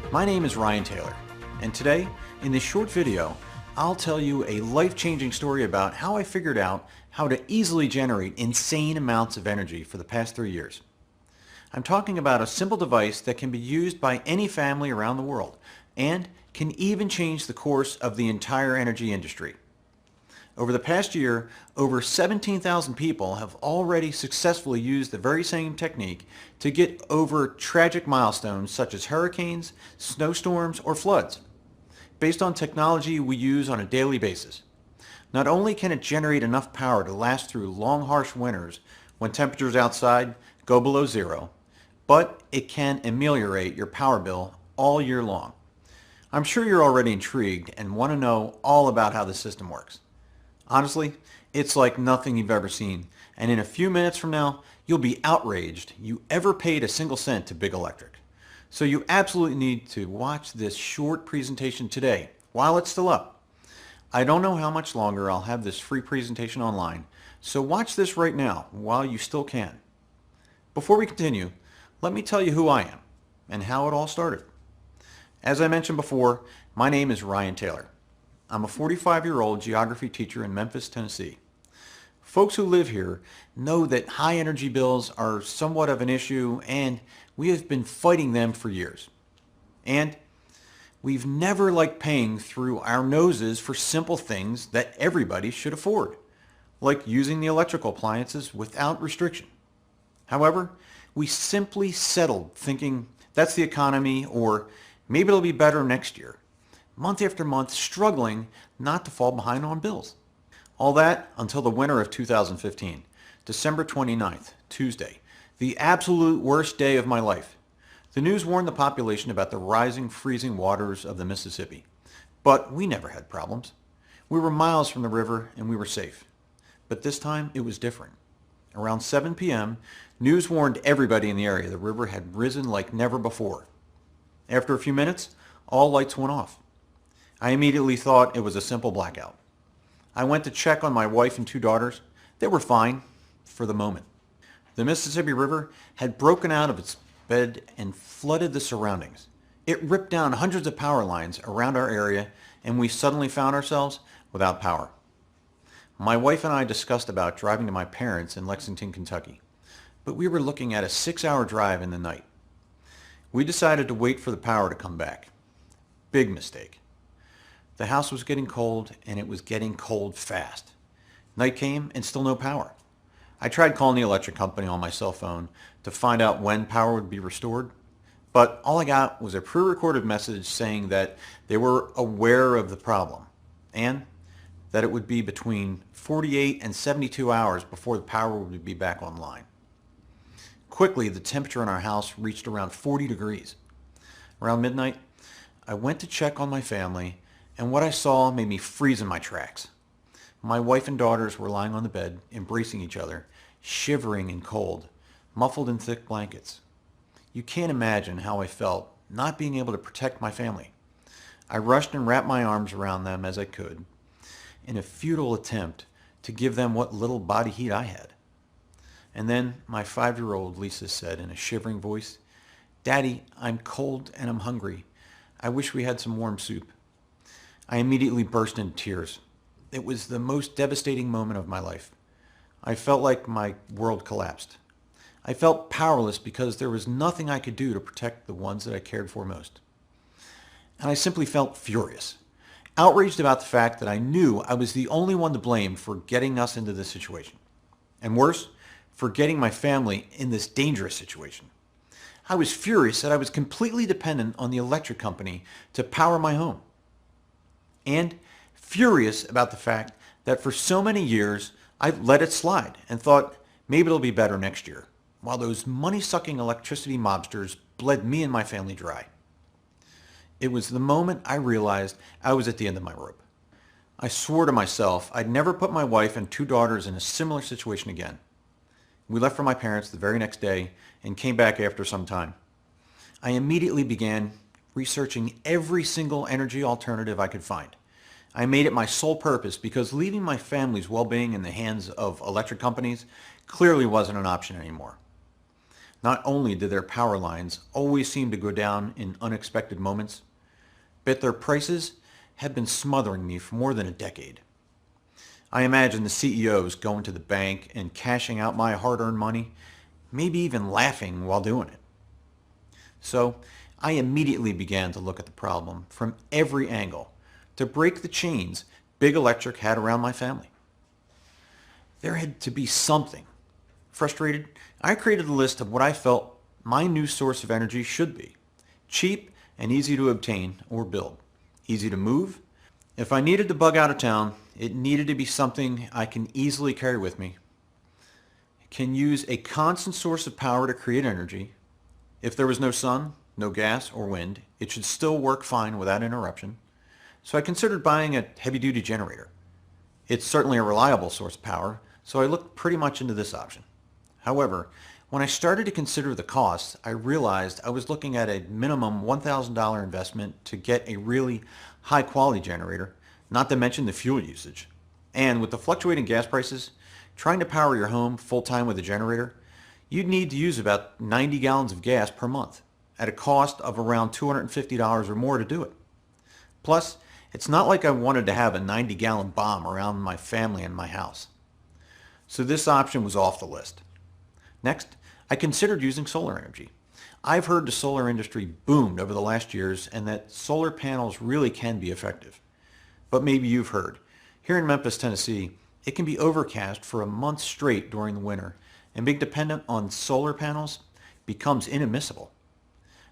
My name is Ryan Taylor, and today, in this short video, I'll tell you a life-changing story about how I figured out how to easily generate insane amounts of energy for the past 3 years. I'm talking about a simple device that can be used by any family around the world and can even change the course of the entire energy industry. Over the past year, over 17,000 people have already successfully used the very same technique to get over tragic milestones such as hurricanes, snowstorms, or floods, based on technology we use on a daily basis. Not only can it generate enough power to last through long, harsh winters when temperatures outside go below zero, but it can ameliorate your power bill all year long. I'm sure you're already intrigued and want to know all about how the system works. Honestly, it's like nothing you've ever seen, and in a few minutes from now, you'll be outraged you ever paid a single cent to Big Electric. So you absolutely need to watch this short presentation today while it's still up. I don't know how much longer I'll have this free presentation online, so watch this right now while you still can. Before we continue, let me tell you who I am and how it all started. As I mentioned before, my name is Ryan Taylor. I'm a 45-year-old geography teacher in Memphis, Tennessee. Folks who live here know that high energy bills are somewhat of an issue, and we have been fighting them for years. And we've never liked paying through our noses for simple things that everybody should afford, like using the electrical appliances without restriction. However, we simply settled thinking that's the economy, or maybe it'll be better next year, month after month struggling not to fall behind on bills. All that until the winter of 2015, December 29th, Tuesday, the absolute worst day of my life. The news warned the population about the rising, freezing waters of the Mississippi. But we never had problems. We were miles from the river and we were safe. But this time it was different. Around 7 p.m., news warned everybody in the area the river had risen like never before. After a few minutes, all lights went off. I immediately thought it was a simple blackout. I went to check on my wife and 2 daughters. They were fine for the moment. The Mississippi River had broken out of its bed and flooded the surroundings. It ripped down hundreds of power lines around our area, and we suddenly found ourselves without power. My wife and I discussed about driving to my parents in Lexington, Kentucky, but we were looking at a 6-hour drive in the night. We decided to wait for the power to come back. Big mistake. The house was getting cold, and it was getting cold fast. Night came and still no power. I tried calling the electric company on my cell phone to find out when power would be restored, but all I got was a pre-recorded message saying that they were aware of the problem and that it would be between 48 and 72 hours before the power would be back online. Quickly, the temperature in our house reached around 40 degrees. Around midnight, I went to check on my family, and what I saw made me freeze in my tracks. My wife and daughters were lying on the bed, embracing each other, shivering and cold, muffled in thick blankets. You can't imagine how I felt not being able to protect my family. I rushed and wrapped my arms around them as I could, in a futile attempt to give them what little body heat I had. And then my 5-year-old Lisa said in a shivering voice, "Daddy, I'm cold and I'm hungry. I wish we had some warm soup." I immediately burst into tears. It was the most devastating moment of my life. I felt like my world collapsed. I felt powerless because there was nothing I could do to protect the ones that I cared for most. And I simply felt furious, outraged about the fact that I knew I was the only one to blame for getting us into this situation. And worse, for getting my family in this dangerous situation. I was furious that I was completely dependent on the electric company to power my home. And furious about the fact that for so many years I let it slide and thought maybe it'll be better next year, while those money-sucking electricity mobsters bled me and my family dry. It was the moment I realized I was at the end of my rope. I swore to myself I'd never put my wife and 2 daughters in a similar situation again. We left for my parents the very next day and came back after some time. I immediately began researching every single energy alternative I could find. I made it my sole purpose because leaving my family's well-being in the hands of electric companies clearly wasn't an option anymore. Not only did their power lines always seem to go down in unexpected moments, but their prices had been smothering me for more than a decade. I imagine the CEOs going to the bank and cashing out my hard-earned money, maybe even laughing while doing it. So I immediately began to look at the problem from every angle to break the chains Big Electric had around my family. There had to be something. Frustrated, I created a list of what I felt my new source of energy should be. Cheap and easy to obtain or build. Easy to move. If I needed to bug out of town, it needed to be something I can easily carry with me. Can use a constant source of power to create energy. If there was no sun, no gas or wind, it should still work fine without interruption. So I considered buying a heavy-duty generator. It's certainly a reliable source of power, so I looked pretty much into this option. However, when I started to consider the costs, I realized I was looking at a minimum $1,000 investment to get a really high-quality generator, not to mention the fuel usage. And with the fluctuating gas prices, trying to power your home full-time with a generator, you'd need to use about 90 gallons of gas per month at a cost of around $250 or more to do it. Plus, it's not like I wanted to have a 90-gallon bomb around my family and my house. So this option was off the list. Next, I considered using solar energy. I've heard the solar industry boomed over the last years and that solar panels really can be effective. But maybe you've heard. Here in Memphis, Tennessee, it can be overcast for a month straight during the winter, and being dependent on solar panels becomes inadmissible.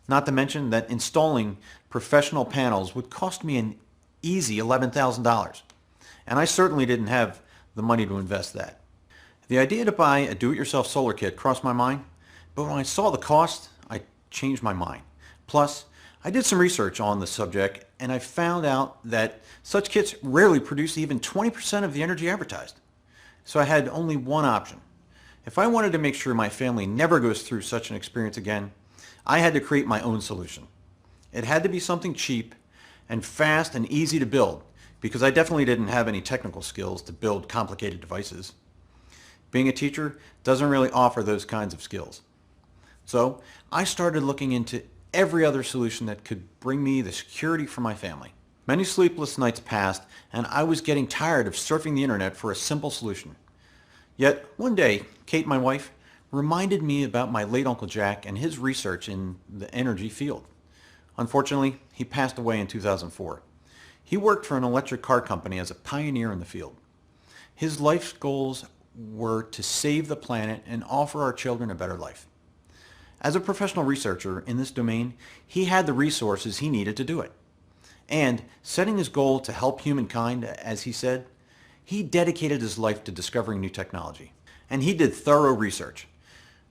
Not to mention that installing professional panels would cost me an easy $11,000, and I certainly didn't have the money to invest that. The idea to buy a do-it-yourself solar kit crossed my mind, but when I saw the cost, I changed my mind. Plus, I did some research on the subject, and I found out that such kits rarely produce even 20% of the energy advertised. So I had only one option. If I wanted to make sure my family never goes through such an experience again, I had to create my own solution. It had to be something cheap and fast and easy to build, because I definitely didn't have any technical skills to build complicated devices. Being a teacher doesn't really offer those kinds of skills. So I started looking into every other solution that could bring me the security for my family. Many sleepless nights passed, and I was getting tired of surfing the internet for a simple solution. Yet one day, Kate, my wife, reminded me about my late Uncle Jack and his research in the energy field. Unfortunately, he passed away in 2004. He worked for an electric car company as a pioneer in the field. His life's goals were to save the planet and offer our children a better life. As a professional researcher in this domain, he had the resources he needed to do it. And setting his goal to help humankind, as he said, he dedicated his life to discovering new technology. And he did thorough research.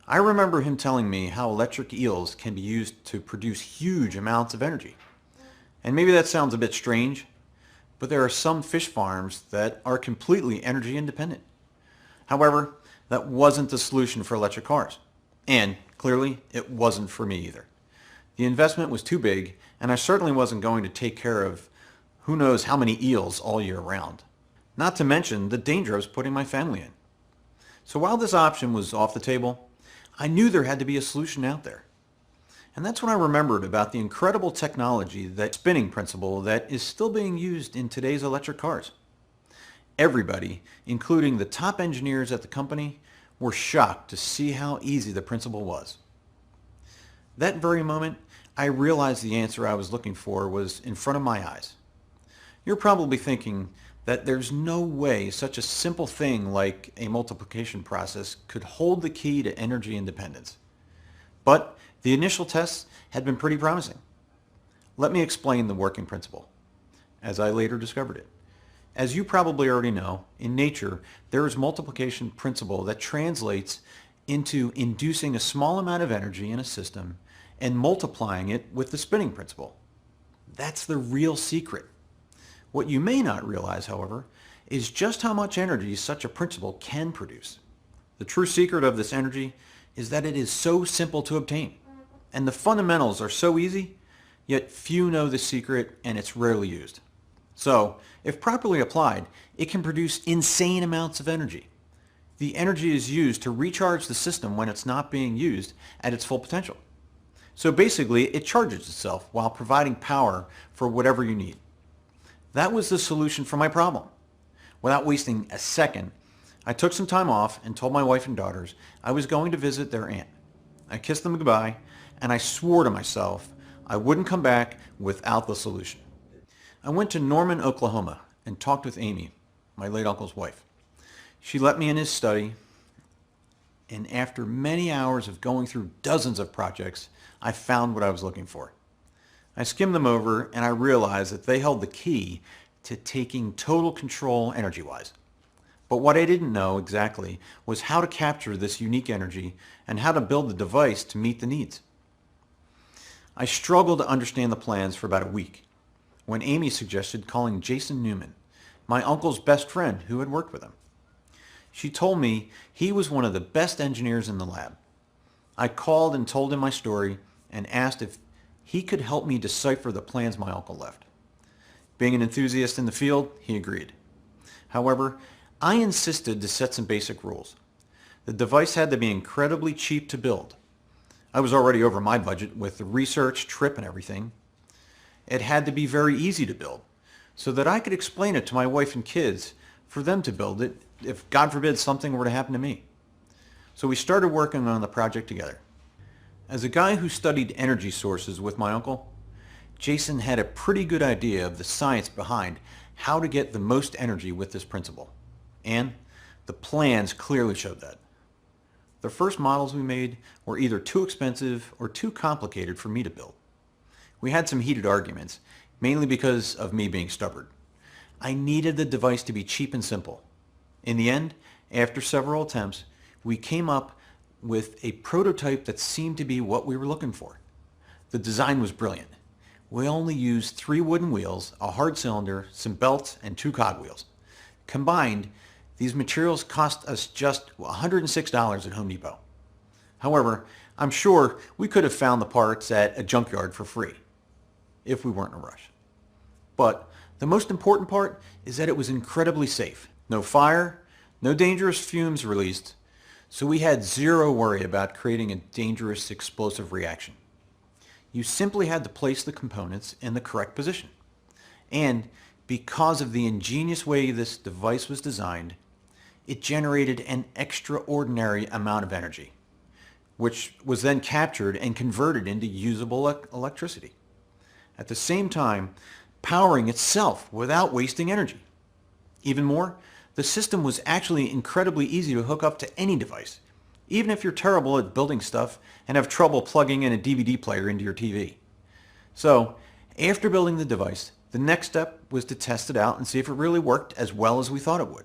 I remember him telling me how electric eels can be used to produce huge amounts of energy. And maybe that sounds a bit strange, but there are some fish farms that are completely energy independent. However, that wasn't the solution for electric cars. And clearly, it wasn't for me either. The investment was too big, and I certainly wasn't going to take care of who knows how many eels all year round. Not to mention the danger I was putting my family in. So while this option was off the table, I knew there had to be a solution out there. And that's when I remembered about the incredible technology, that spinning principle that is still being used in today's electric cars. Everybody, including the top engineers at the company, were shocked to see how easy the principle was. That very moment, I realized the answer I was looking for was in front of my eyes. You're probably thinking that there's no way such a simple thing like a multiplication process could hold the key to energy independence. But the initial tests had been pretty promising. Let me explain the working principle, as I later discovered it. As you probably already know, in nature, there is multiplication principle that translates into inducing a small amount of energy in a system and multiplying it with the spinning principle. That's the real secret. What you may not realize, however, is just how much energy such a principle can produce. The true secret of this energy is that it is so simple to obtain, and the fundamentals are so easy, yet few know the secret and it's rarely used. So, if properly applied, it can produce insane amounts of energy. The energy is used to recharge the system when it's not being used at its full potential. So basically, it charges itself while providing power for whatever you need. That was the solution for my problem. Without wasting a second, I took some time off and told my wife and daughters I was going to visit their aunt. I kissed them goodbye, and I swore to myself I wouldn't come back without the solution. I went to Norman, Oklahoma, and talked with Amy, my late uncle's wife. She let me in his study, and after many hours of going through dozens of projects, I found what I was looking for. I skimmed them over, and I realized that they held the key to taking total control energy-wise. But what I didn't know exactly was how to capture this unique energy and how to build the device to meet the needs. I struggled to understand the plans for about a week when Amy suggested calling Jason Newman, my uncle's best friend who had worked with him. She told me he was one of the best engineers in the lab. I called and told him my story and asked if he could help me decipher the plans my uncle left. Being an enthusiast in the field, he agreed. However, I insisted to set some basic rules. The device had to be incredibly cheap to build. I was already over my budget with the research, trip, and everything. It had to be very easy to build so that I could explain it to my wife and kids for them to build it if, God forbid, something were to happen to me. So we started working on the project together. As a guy who studied energy sources with my uncle, Jason had a pretty good idea of the science behind how to get the most energy with this principle. And the plans clearly showed that. The first models we made were either too expensive or too complicated for me to build. We had some heated arguments, mainly because of me being stubborn. I needed the device to be cheap and simple. In the end, after several attempts, we came up with a prototype that seemed to be what we were looking for. The design was brilliant. We only used 3 wooden wheels, a hard cylinder, some belts, and 2 cogwheels. Combined, these materials cost us just $106 at Home Depot. However, I'm sure we could have found the parts at a junkyard for free, if we weren't in a rush. But the most important part is that it was incredibly safe. No fire, no dangerous fumes released, so we had zero worry about creating a dangerous explosive reaction. You simply had to place the components in the correct position. And because of the ingenious way this device was designed, it generated an extraordinary amount of energy, which was then captured and converted into usable electricity. At the same time, powering itself without wasting energy. Even more, the system was actually incredibly easy to hook up to any device, even if you're terrible at building stuff and have trouble plugging in a DVD player into your TV. So, after building the device, the next step was to test it out and see if it really worked as well as we thought it would.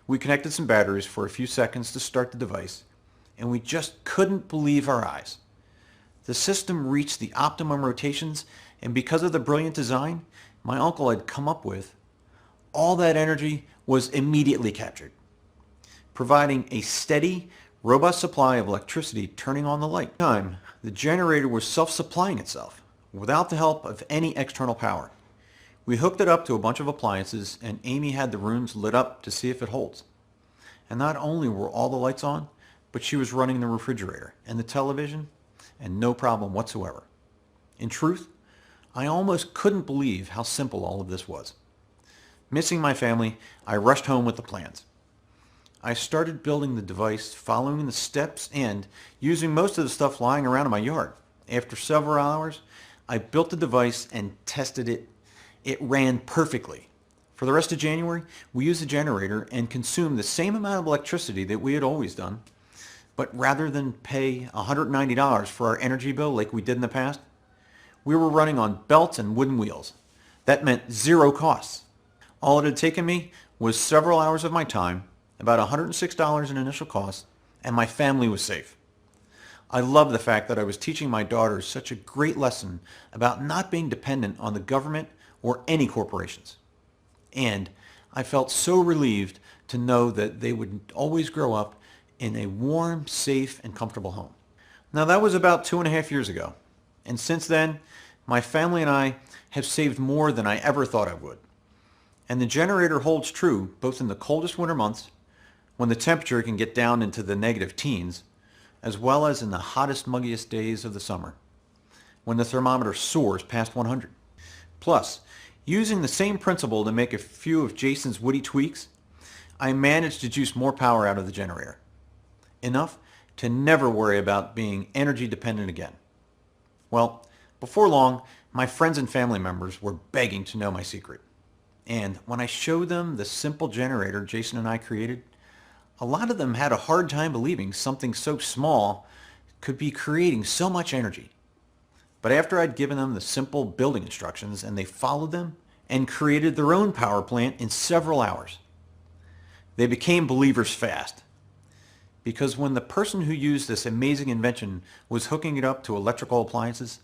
We connected some batteries for a few seconds to start the device, and we just couldn't believe our eyes. The system reached the optimum rotations, and because of the brilliant design my uncle had come up with, all that energy was immediately captured, providing a steady, robust supply of electricity turning on the light. At the time, the generator was self-supplying itself without the help of any external power. We hooked it up to a bunch of appliances, and Amy had the rooms lit up to see if it holds. And not only were all the lights on, but she was running the refrigerator and the television, and no problem whatsoever. In truth, I almost couldn't believe how simple all of this was. Missing my family, I rushed home with the plans. I started building the device, following the steps and using most of the stuff lying around in my yard. After several hours, I built the device and tested it. It ran perfectly. For the rest of January, we used the generator and consumed the same amount of electricity that we had always done. But rather than pay $190 for our energy bill like we did in the past, we were running on belts and wooden wheels. That meant zero costs. All it had taken me was several hours of my time, about $106 in initial cost, and my family was safe. I love the fact that I was teaching my daughters such a great lesson about not being dependent on the government or any corporations. And I felt so relieved to know that they would always grow up in a warm, safe, and comfortable home. Now that was about 2.5 years ago, and since then, my family and I have saved more than I ever thought I would. And the generator holds true both in the coldest winter months, when the temperature can get down into the negative teens, as well as in the hottest, muggiest days of the summer, when the thermometer soars past 100. Plus, using the same principle to make a few of Jason's witty tweaks, I managed to juice more power out of the generator. Enough to never worry about being energy dependent again. Well, before long, my friends and family members were begging to know my secret. And when I showed them the simple generator Jason and I created, a lot of them had a hard time believing something so small could be creating so much energy. But after I'd given them the simple building instructions and they followed them and created their own power plant in several hours, they became believers fast. Because when the person who used this amazing invention was hooking it up to electrical appliances,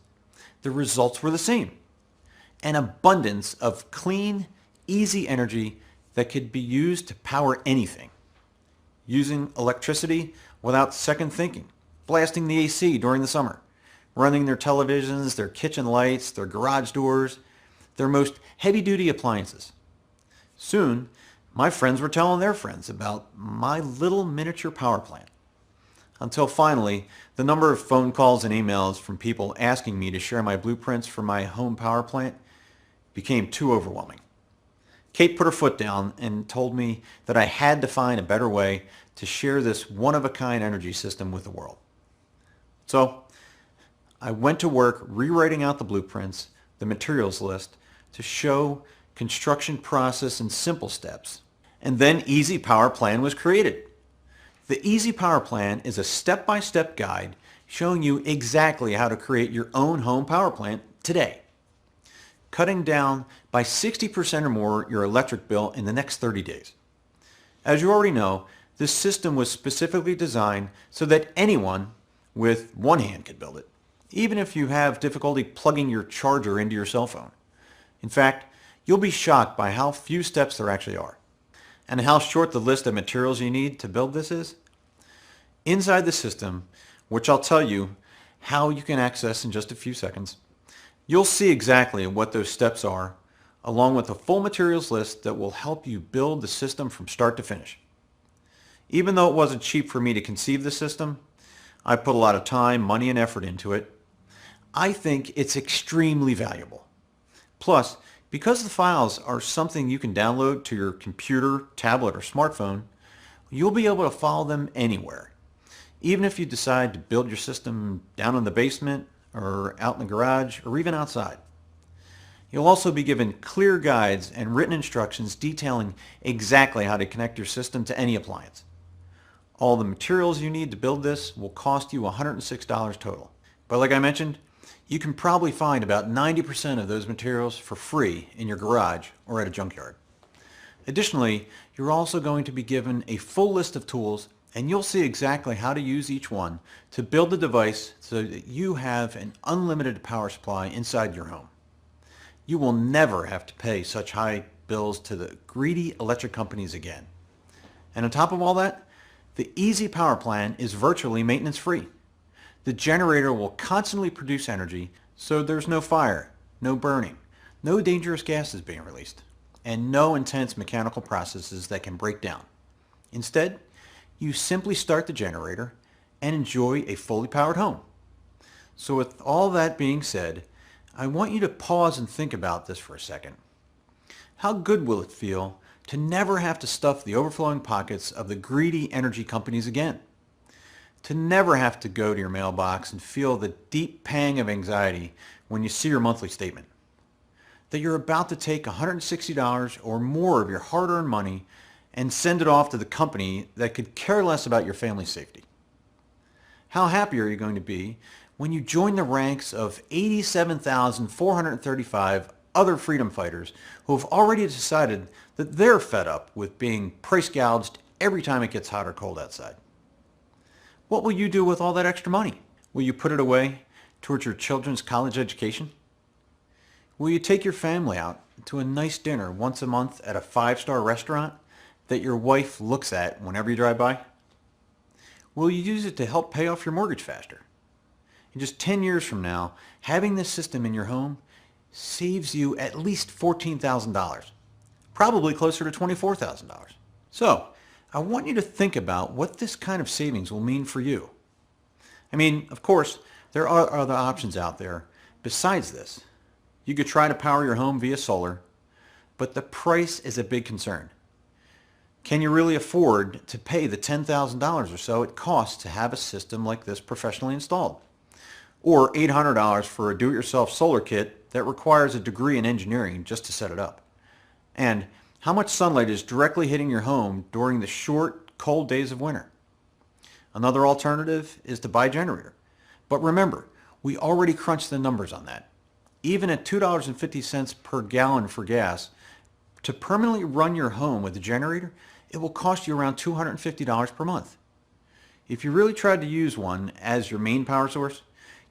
the results were the same. An abundance of clean, easy energy that could be used to power anything. Using electricity without second thinking, blasting the AC during the summer, running their televisions, their kitchen lights, their garage doors, their most heavy-duty appliances. Soon, my friends were telling their friends about my little miniature power plant. Until finally, the number of phone calls and emails from people asking me to share my blueprints for my home power plant became too overwhelming. Kate put her foot down and told me that I had to find a better way to share this one-of-a-kind energy system with the world. So, I went to work rewriting out the blueprints, the materials list, to show construction process in simple steps. And then Easy Power Plan was created. The Easy Power Plan is a step-by-step guide showing you exactly how to create your own home power plant today, cutting down by 60% or more your electric bill in the next 30 days. As you already know, this system was specifically designed so that anyone with one hand could build it, even if you have difficulty plugging your charger into your cell phone. In fact, you'll be shocked by how few steps there actually are, and how short the list of materials you need to build this is. Inside the system, which I'll tell you how you can access in just a few seconds, you'll see exactly what those steps are, along with a full materials list that will help you build the system from start to finish. Even though it wasn't cheap for me to conceive the system, I put a lot of time, money, and effort into it. I think it's extremely valuable. Plus, because the files are something you can download to your computer, tablet, or smartphone, you'll be able to follow them anywhere. Even if you decide to build your system down in the basement, or out in the garage, or even outside. You'll also be given clear guides and written instructions detailing exactly how to connect your system to any appliance. All the materials you need to build this will cost you $106 total. But like I mentioned, you can probably find about 90% of those materials for free in your garage or at a junkyard. Additionally, you're also going to be given a full list of tools, and you'll see exactly how to use each one to build the device so that you have an unlimited power supply inside your home. You will never have to pay such high bills to the greedy electric companies again. And on top of all that, the Easy Power Plan is virtually maintenance free. The generator will constantly produce energy, so there's no fire, no burning, no dangerous gases being released, and no intense mechanical processes that can break down. Instead, you simply start the generator and enjoy a fully powered home. So with all that being said, I want you to pause and think about this for a second. How good will it feel to never have to stuff the overflowing pockets of the greedy energy companies again? To never have to go to your mailbox and feel the deep pang of anxiety when you see your monthly statement. That you're about to take $160 or more of your hard-earned money and send it off to the company that could care less about your family's safety. How happy are you going to be when you join the ranks of 87,435 other freedom fighters who have already decided that they're fed up with being price gouged every time it gets hot or cold outside? What will you do with all that extra money? Will you put it away towards your children's college education? Will you take your family out to a nice dinner once a month at a 5-star restaurant that your wife looks at whenever you drive by? Will you use it to help pay off your mortgage faster? In just 10 years from now, having this system in your home saves you at least $14,000, probably closer to $24,000. So, I want you to think about what this kind of savings will mean for you. I mean, of course, there are other options out there besides this. You could try to power your home via solar, but the price is a big concern. Can you really afford to pay the $10,000 or so it costs to have a system like this professionally installed? Or $800 for a do-it-yourself solar kit that requires a degree in engineering just to set it up? And how much sunlight is directly hitting your home during the short, cold days of winter? Another alternative is to buy a generator. But remember, we already crunched the numbers on that. Even at $2.50 per gallon for gas, to permanently run your home with a generator, it will cost you around $250 per month. If you really tried to use one as your main power source,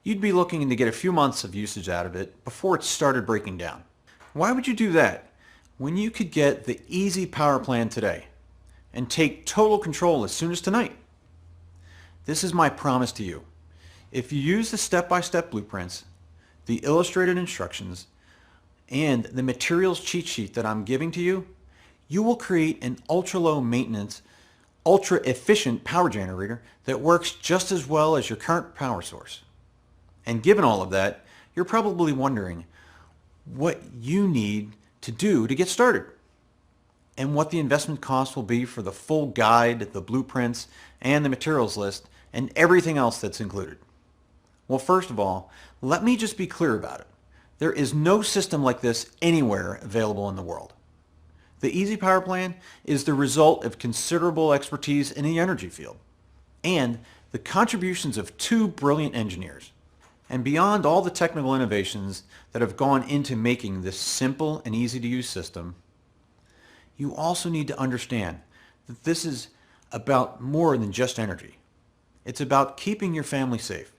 you'd be looking to get a few months of usage out of it before it started breaking down. Why would you do that when you could get the Easy Power Plan today and take total control as soon as tonight? This is my promise to you. If you use the step-by-step blueprints, the illustrated instructions, and the materials cheat sheet that I'm giving to you, you will create an ultra-low maintenance, ultra-efficient power generator that works just as well as your current power source. And given all of that, you're probably wondering what you need to do to get started and what the investment cost will be for the full guide, the blueprints, and the materials list, and everything else that's included. Well, first of all, let me just be clear about it. There is no system like this anywhere available in the world. The Easy Power Plan is the result of considerable expertise in the energy field and the contributions of two brilliant engineers. And beyond all the technical innovations that have gone into making this simple and easy to use system, you also need to understand that this is about more than just energy. It's about keeping your family safe.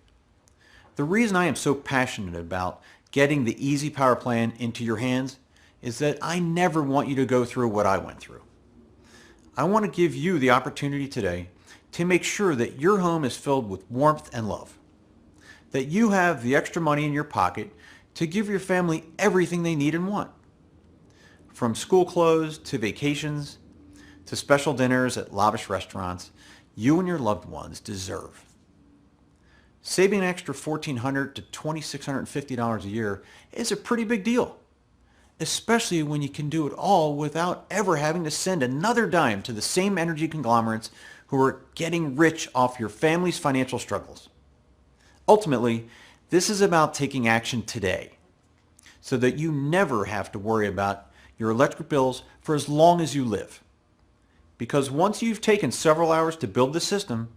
The reason I am so passionate about getting the Easy Power Plan into your hands is that I never want you to go through what I went through. I want to give you the opportunity today to make sure that your home is filled with warmth and love, that you have the extra money in your pocket to give your family everything they need and want. From school clothes to vacations to special dinners at lavish restaurants, you and your loved ones deserve. Saving an extra $1,400 to $2,650 a year is a pretty big deal, especially when you can do it all without ever having to send another dime to the same energy conglomerates who are getting rich off your family's financial struggles. Ultimately, this is about taking action today so that you never have to worry about your electric bills for as long as you live. Because once you've taken several hours to build the system,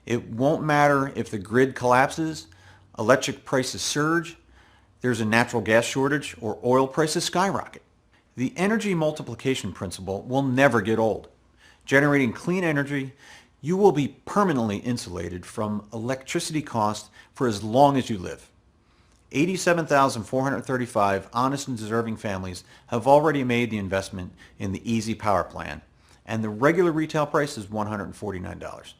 it won't matter if the grid collapses, electric prices surge, there's a natural gas shortage, or oil prices skyrocket. The energy multiplication principle will never get old. Generating clean energy, you will be permanently insulated from electricity costs for as long as you live. 87,435 honest and deserving families have already made the investment in the Easy Power Plan, and the regular retail price is $149.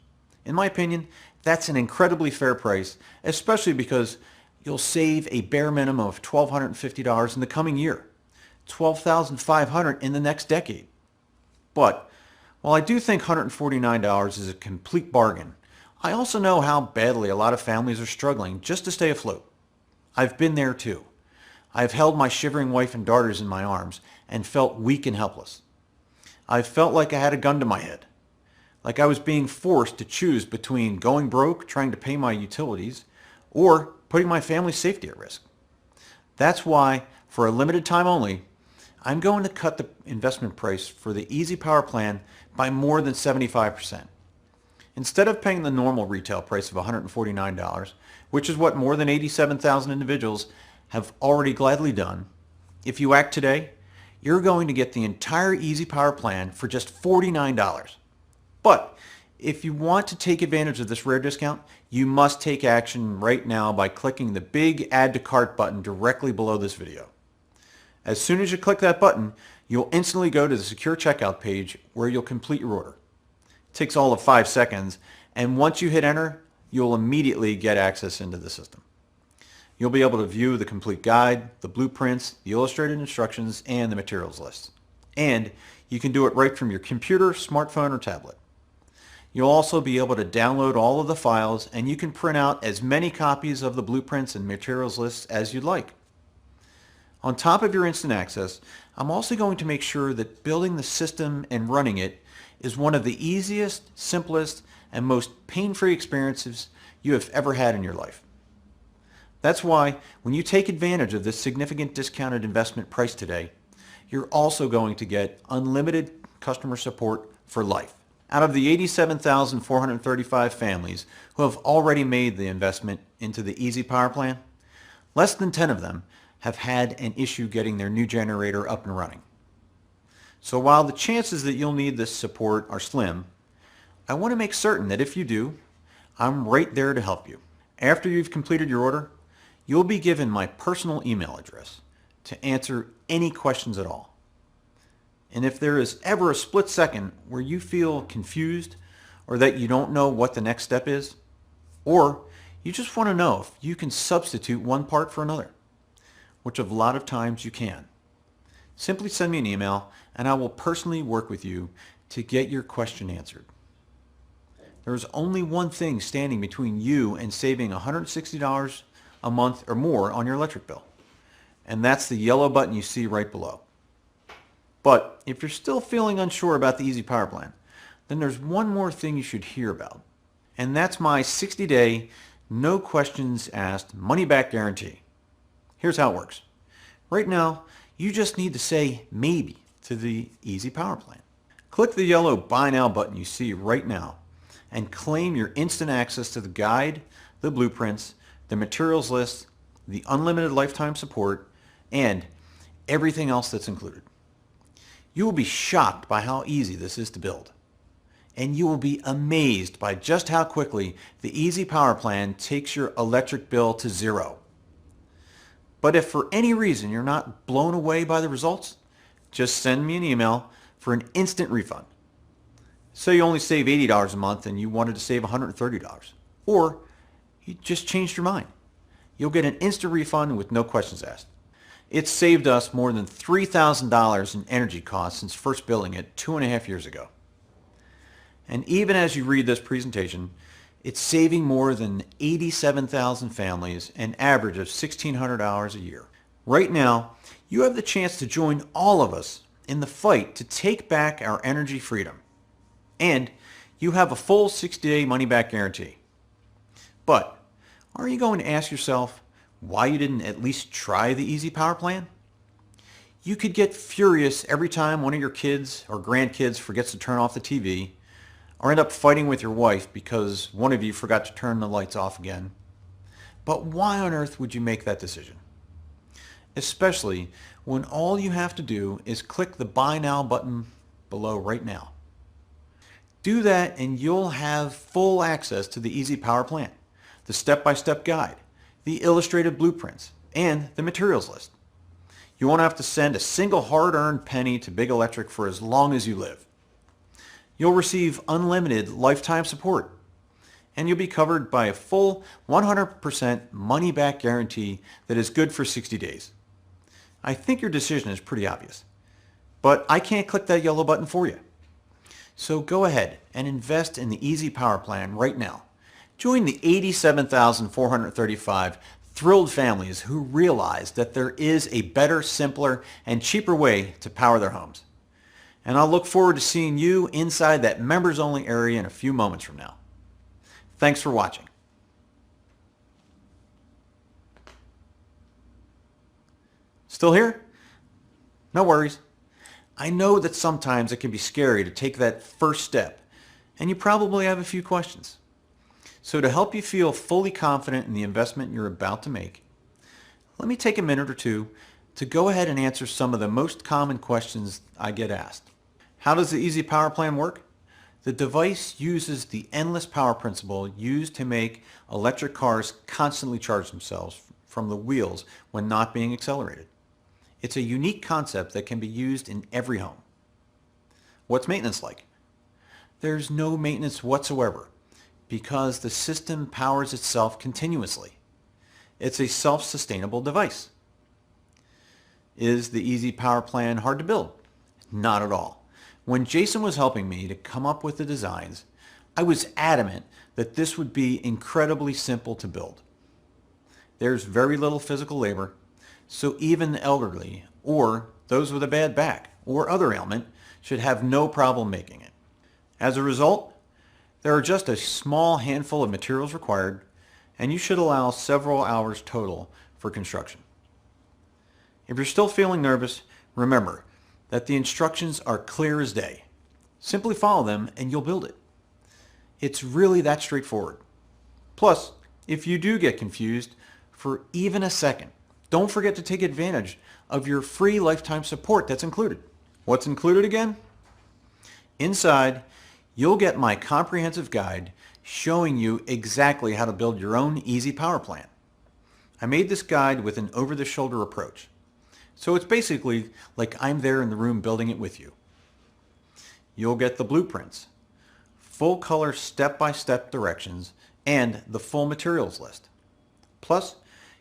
In my opinion, that's an incredibly fair price, especially because you'll save a bare minimum of $1,250 in the coming year, $12,500 in the next decade. But while I do think $149 is a complete bargain, I also know how badly a lot of families are struggling just to stay afloat. I've been there too. I've held my shivering wife and daughters in my arms and felt weak and helpless. I've felt like I had a gun to my head, like I was being forced to choose between going broke trying to pay my utilities or putting my family's safety at risk. That's why, for a limited time only, I'm going to cut the investment price for the Easy Power Plan by more than 75%. Instead of paying the normal retail price of $149, which is what more than 87,000 individuals have already gladly done, if you act today, you're going to get the entire Easy Power Plan for just $49. But if you want to take advantage of this rare discount, you must take action right now by clicking the big Add to Cart button directly below this video. As soon as you click that button, you'll instantly go to the secure checkout page where you'll complete your order. It takes all of 5 seconds, and once you hit enter, you'll immediately get access into the system. You'll be able to view the complete guide, the blueprints, the illustrated instructions, and the materials list. And you can do it right from your computer, smartphone, or tablet. You'll also be able to download all of the files, and you can print out as many copies of the blueprints and materials lists as you'd like. On top of your instant access, I'm also going to make sure that building the system and running it is one of the easiest, simplest, and most pain-free experiences you have ever had in your life. That's why when you take advantage of this significant discounted investment price today, you're also going to get unlimited customer support for life. Out of the 87,435 families who have already made the investment into the Easy Power Plan, less than 10 of them have had an issue getting their new generator up and running. So while the chances that you'll need this support are slim, I want to make certain that if you do, I'm right there to help you. After you've completed your order, you'll be given my personal email address to answer any questions at all. And if there is ever a split second where you feel confused or that you don't know what the next step is, or you just want to know if you can substitute one part for another, which a lot of times you can, simply send me an email and I will personally work with you to get your question answered. There is only one thing standing between you and saving $160 a month or more on your electric bill, and that's the yellow button you see right below. But if you're still feeling unsure about the Easy Power Plan, then there's one more thing you should hear about, and that's my 60-day, no questions asked, money-back guarantee. Here's how it works. Right now, you just need to say maybe to the Easy Power Plan. Click the yellow Buy Now button you see right now and claim your instant access to the guide, the blueprints, the materials list, the unlimited lifetime support, and everything else that's included. You will be shocked by how easy this is to build. And you will be amazed by just how quickly the Easy Power Plan takes your electric bill to zero. But if for any reason you're not blown away by the results, just send me an email for an instant refund. Say you only save $80 a month and you wanted to save $130. Or you just changed your mind. You'll get an instant refund with no questions asked. It's saved us more than $3,000 in energy costs since first building it 2.5 years ago. And even as you read this presentation, it's saving more than 87,000 families an average of $1,600 a year. Right now, you have the chance to join all of us in the fight to take back our energy freedom. And you have a full 60-day money-back guarantee. But are you going to ask yourself why you didn't at least try the Easy Power Plan? You could get furious every time one of your kids or grandkids forgets to turn off the TV, or end up fighting with your wife because one of you forgot to turn the lights off again. But why on earth would you make that decision? Especially when all you have to do is click the Buy Now button below right now. Do that and you'll have full access to the Easy Power Plan, the step-by-step guide, the illustrated blueprints, and the materials list. You won't have to send a single hard-earned penny to Big Electric for as long as you live. You'll receive unlimited lifetime support, and you'll be covered by a full 100% money-back guarantee that is good for 60 days. I think your decision is pretty obvious, but I can't click that yellow button for you. So go ahead and invest in the Easy Power Plan right now. Join the 87,435 thrilled families who realize that there is a better, simpler, and cheaper way to power their homes. And I'll look forward to seeing you inside that members-only area in a few moments from now. Thanks for watching. Still here? No worries. I know that sometimes it can be scary to take that first step, and you probably have a few questions. So to help you feel fully confident in the investment you're about to make, let me take a minute or two to go ahead and answer some of the most common questions I get asked. How does the Easy Power Plan work? The device uses the endless power principle used to make electric cars constantly charge themselves from the wheels when not being accelerated. It's a unique concept that can be used in every home. What's maintenance like? There's no maintenance whatsoever because the system powers itself continuously. It's a self-sustainable device. Is the Easy Power Plan hard to build? Not at all. When Jason was helping me to come up with the designs, I was adamant that this would be incredibly simple to build. There's very little physical labor, so even the elderly or those with a bad back or other ailment should have no problem making it. As a result, there are just a small handful of materials required, and you should allow several hours total for construction. If you're still feeling nervous, remember that the instructions are clear as day. Simply follow them and you'll build it. It's really that straightforward. Plus, if you do get confused for even a second, don't forget to take advantage of your free lifetime support that's included. What's included again? Inside, you'll get my comprehensive guide showing you exactly how to build your own easy power plant. I made this guide with an over-the-shoulder approach. So it's basically like I'm there in the room building it with you. You'll get the blueprints, full color step-by-step directions, and the full materials list. Plus,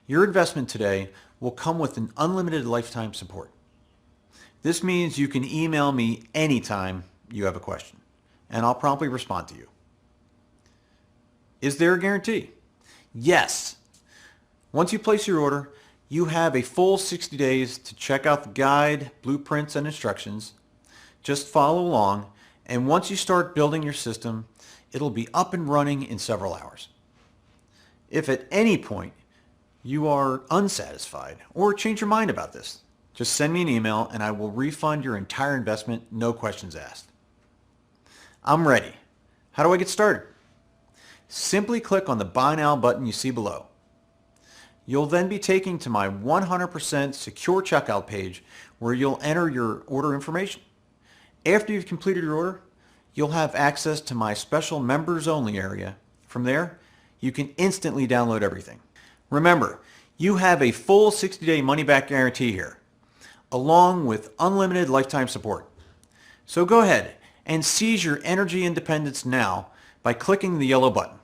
your investment today will come with an unlimited lifetime support. This means you can email me anytime you have a question, and I'll promptly respond to you. Is there a guarantee? Yes. Once you place your order, you have a full 60 days to check out the guide, blueprints, and instructions. Just follow along, and once you start building your system, it'll be up and running in several hours. If at any point you are unsatisfied or change your mind about this, just send me an email and I will refund your entire investment, no questions asked. I'm ready. How do I get started? Simply click on the Buy Now button you see below. You'll then be taken to my 100% secure checkout page where you'll enter your order information. After you've completed your order, you'll have access to my special members only area. From there, you can instantly download everything. Remember, you have a full 60-day money-back guarantee here, along with unlimited lifetime support. So go ahead and seize your energy independence now by clicking the yellow button.